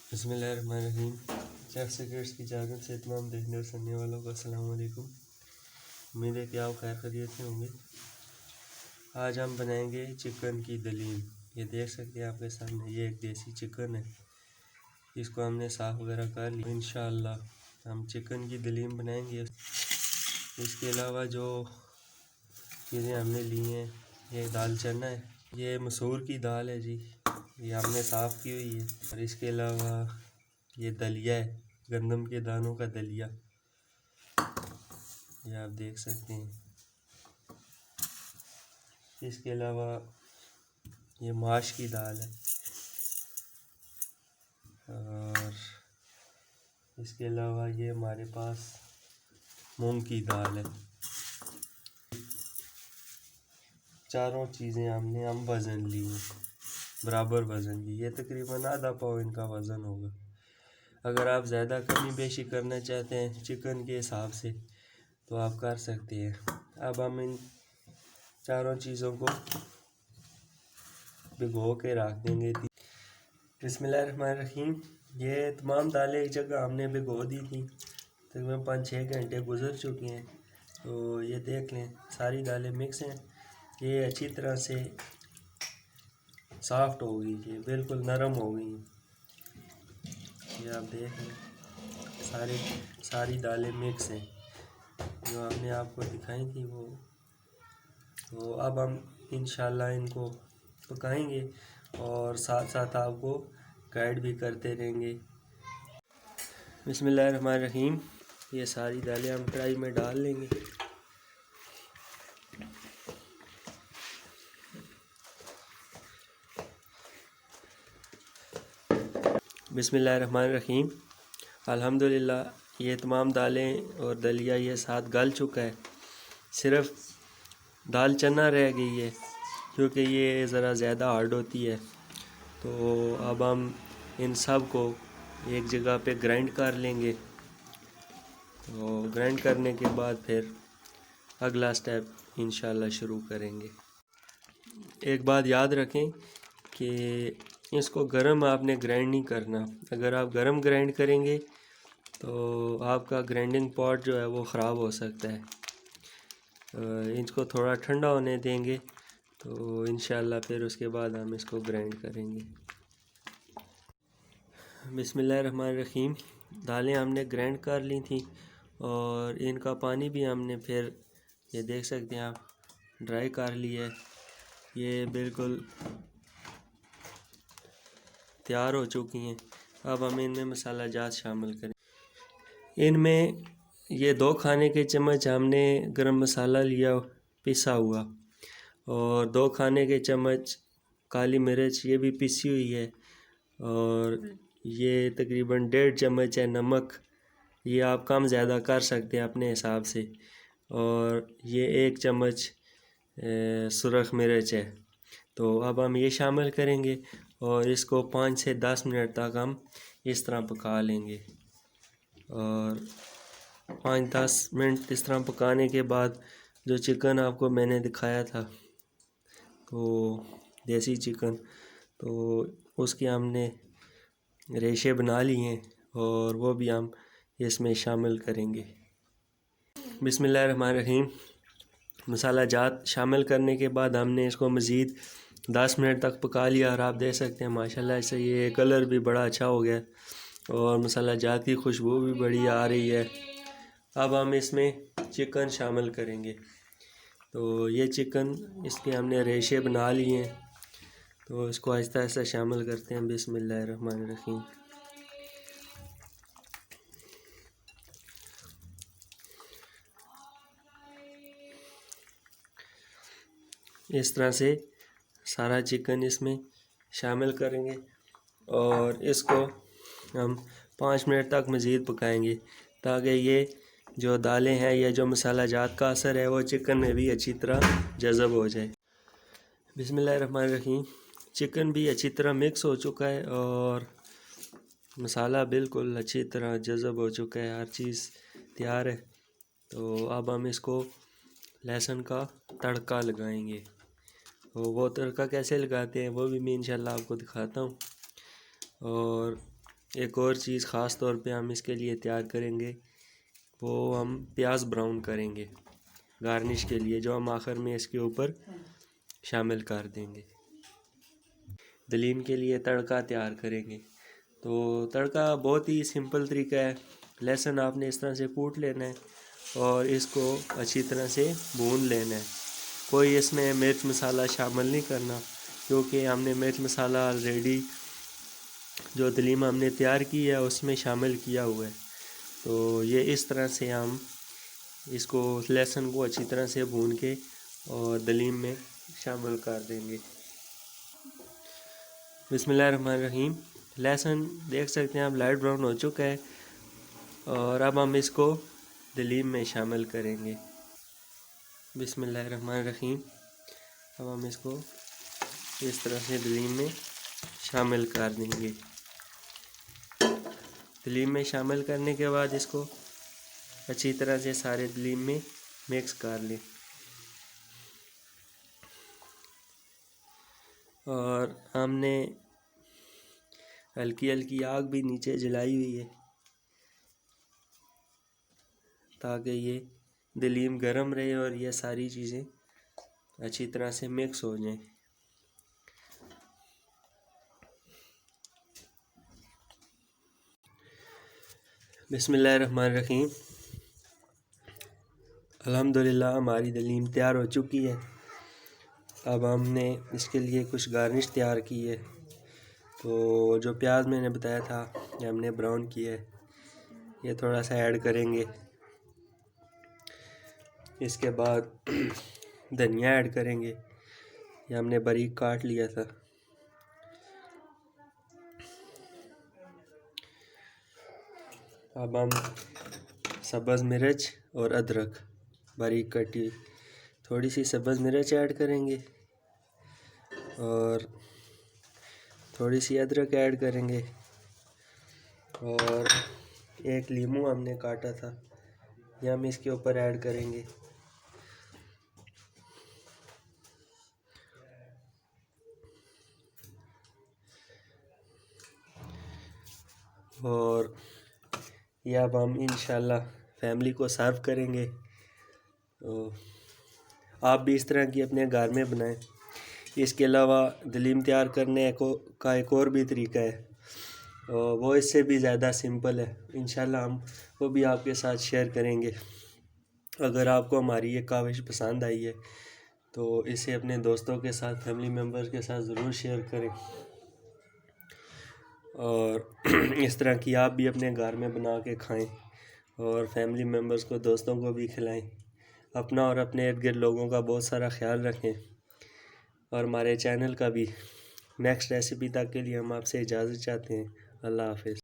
बिस्मिल्लाहिर्रहमानिर्रहीम। Chef secrets की जानिब से तमाम देखने और सुनने वालों को अस्सलाम वालेकुम। उम्मीद है कि आप खैर खैरियत से होंगे। आज हम बनाएंगे चिकन की दलीम। ये देख सकते हैं आपके सामने, ये एक देसी चिकन है। इसको हमने साफ़ वगैरह कर लिया। इंशाअल्लाह हम चिकन की दलीम बनाएंगे। इसके अलावा जो चीज़ें हमने ली हैं, ये दाल चना है, ये मसूर की दाल है जी, ये हमने साफ़ की हुई है। और इसके अलावा ये दलिया है, गंदम के दानों का दलिया, ये आप देख सकते हैं। इसके अलावा ये माश की दाल है, और इसके अलावा ये हमारे पास मूंग की दाल है। चारों चीज़ें हमने हम वज़न ली हैं, बराबर वज़न ली। ये तकरीबन आधा पाव इनका वज़न होगा। अगर आप ज़्यादा कमी बेशी करना चाहते हैं चिकन के हिसाब से तो आप कर सकते हैं। अब हम इन चारों चीज़ों को भिगो के रख देंगे। बिस्मिल्लाहिर्रहमानिर्रहीम। ये तमाम दालें एक जगह हमने भिगो दी थी, तकरीबन 5-6 घंटे गुजर चुके हैं। तो ये देख लें, सारी दालें मिक्स हैं। ये अच्छी तरह से सॉफ्ट हो गई, ये बिल्कुल नरम हो गई। ये आप देख लें, सारी दालें मिक्स हैं जो हमने आपको दिखाई थी वो। तो अब हम इंशाल्लाह इनको पकाएंगे और साथ साथ आपको गाइड भी करते रहेंगे। बिस्मिल्लाहिर्रहमानिर्रहीम। ये सारी दालें हम कढ़ाई में डाल लेंगे। बिस्मिल्लाहिर्रहमानिर्रहीम। अल्हम्दुलिल्लाह ये तमाम दालें और दलिया ये साथ गल चुका है। सिर्फ दाल चना रह गई है, क्योंकि ये ज़रा ज़्यादा हार्ड होती है। तो अब हम इन सब को एक जगह पे ग्राइंड कर लेंगे। तो ग्राइंड करने के बाद फिर अगला स्टेप इंशाल्लाह शुरू करेंगे। एक बात याद रखें कि इसको गरम आपने ग्राइंड नहीं करना। अगर आप गरम ग्राइंड करेंगे तो आपका ग्राइंडिंग पॉट जो है वो ख़राब हो सकता है। इसको थोड़ा ठंडा होने देंगे तो इंशाल्लाह फिर उसके बाद हम इसको ग्राइंड करेंगे। बिस्मिल्लाहिर्रहमानिर्रहीम। दालें हमने ग्राइंड कर ली थी और इनका पानी भी हमने फिर ये देख सकते हैं आप ड्राई कर लिया है। ये बिल्कुल तैयार हो चुकी हैं। अब हम इनमें मसाला जात शामिल करें। इनमें ये 2 खाने के चम्मच हमने गरम मसाला लिया पिसा हुआ, और 2 खाने के चम्मच काली मिर्च ये भी पिसी हुई है, और ये तकरीबन 1.5 चम्मच है नमक। ये आप कम ज़्यादा कर सकते हैं अपने हिसाब से। और ये 1 चम्मच सुरख मिर्च है। तो अब हम ये शामिल करेंगे और इसको 5 से 10 मिनट तक हम इस तरह पका लेंगे। और 5-10 मिनट इस तरह पकाने के बाद जो चिकन आपको मैंने दिखाया था, तो देसी चिकन, तो उसके हमने रेशे बना लिए हैं और वो भी हम इसमें शामिल करेंगे। बिस्मिल्लाहिर्रहमानिर्रहीम। मसाला जात शामिल करने के बाद हमने इसको मज़ीद 10 मिनट तक पका लिया, और आप देख सकते हैं माशाल्लाह से ये कलर भी बड़ा अच्छा हो गया और मसाला जात की खुशबू भी बड़ी आ रही है। अब हम इसमें चिकन शामिल करेंगे। तो ये चिकन, इसके हमने रेशे बना लिए हैं, तो इसको आहिस्ता आहिस्ता शामिल करते हैं। बिस्मिल्लाहिर्रहमानिर्रहीम। इस तरह से सारा चिकन इसमें शामिल करेंगे और इसको हम 5 मिनट तक मज़ीद पकाएंगे, ताकि ये जो दालें हैं, ये जो मसाला जात का असर है वो चिकन में भी अच्छी तरह जज़ब हो जाए। बिस्मिल्लाहिर्रहमानिर्रहीम। चिकन भी अच्छी तरह मिक्स हो चुका है और मसाला बिल्कुल अच्छी तरह जज़ब हो चुका है, हर चीज़ तैयार है। तो अब हम इसको लहसुन का तड़का लगाएंगे। तो वो तड़का कैसे लगाते हैं वो भी मैं इंशाल्लाह आपको दिखाता हूँ। और एक और चीज़ ख़ास तौर पे हम इसके लिए तैयार करेंगे, वो हम प्याज ब्राउन करेंगे गार्निश के लिए, जो हम आखिर में इसके ऊपर शामिल कर देंगे। दलीम के लिए तड़का तैयार करेंगे। तो तड़का बहुत ही सिंपल तरीका है। लहसुन आपने इस तरह से कूट लेना है और इसको अच्छी तरह से भून लेना है। कोई इसमें मिर्च मसाला शामिल नहीं करना, क्योंकि हमने मिर्च मसाला ऑलरेडी जो दलीम हमने तैयार की है उसमें शामिल किया हुआ है। तो ये इस तरह से हम इसको लहसुन को अच्छी तरह से भून के और दलीम में शामिल कर देंगे। बिस्मिल्लाहिर्रहमानिर्रहीम। लहसुन देख सकते हैं आप लाइट ब्राउन हो चुका है और अब हम इसको दलीम में शामिल करेंगे। बिस्मिल्लाहिर्रहमानिर्रहीम। अब हम इसको इस तरह से दलीम में शामिल कर देंगे। दलीम में शामिल करने के बाद इसको अच्छी तरह से सारे दलीम में मिक्स कर लें और हमने हल्की हल्की आग भी नीचे जलाई हुई है ताकि ये दलीम गर्म रहे और ये सारी चीज़ें अच्छी तरह से मिक्स हो जाएं। बिस्मिल्लाहिर्रहमानिर्रहीम। अल्हम्दुलिल्लाह हमारी दलीम तैयार हो चुकी है। अब हमने इसके लिए कुछ गार्निश तैयार की है। तो जो प्याज मैंने बताया था ये हमने ब्राउन किया है, ये थोड़ा सा ऐड करेंगे। इसके बाद धनिया ऐड करेंगे, ये हमने बारीक काट लिया था। अब हम सब्ज़ मिर्च और अदरक बारीक कटी, थोड़ी सी सब्ज़ मिर्च ऐड करेंगे और थोड़ी सी अदरक ऐड करेंगे और एक लीमू हमने काटा था ये हम इसके ऊपर ऐड करेंगे। और यह अब हम इंशाल्लाह फैमिली को सर्व करेंगे। तो आप भी इस तरह की अपने घर में बनाएं। इसके अलावा दलीम तैयार करने का एक और भी तरीका है और वो इससे भी ज़्यादा सिंपल है। इंशाल्लाह हम वो भी आपके साथ शेयर करेंगे। अगर आपको हमारी ये काविश पसंद आई है तो इसे अपने दोस्तों के साथ, फैमिली मेम्बर्स के साथ ज़रूर शेयर करें और इस तरह की आप भी अपने घर में बना के खाएं और फैमिली मेम्बर्स को, दोस्तों को भी खिलाएं। अपना और अपने इर्द गिर्द लोगों का बहुत सारा ख्याल रखें और हमारे चैनल का भी। नेक्स्ट रेसिपी तक के लिए हम आपसे इजाज़त चाहते हैं। अल्लाह हाफ़िज़।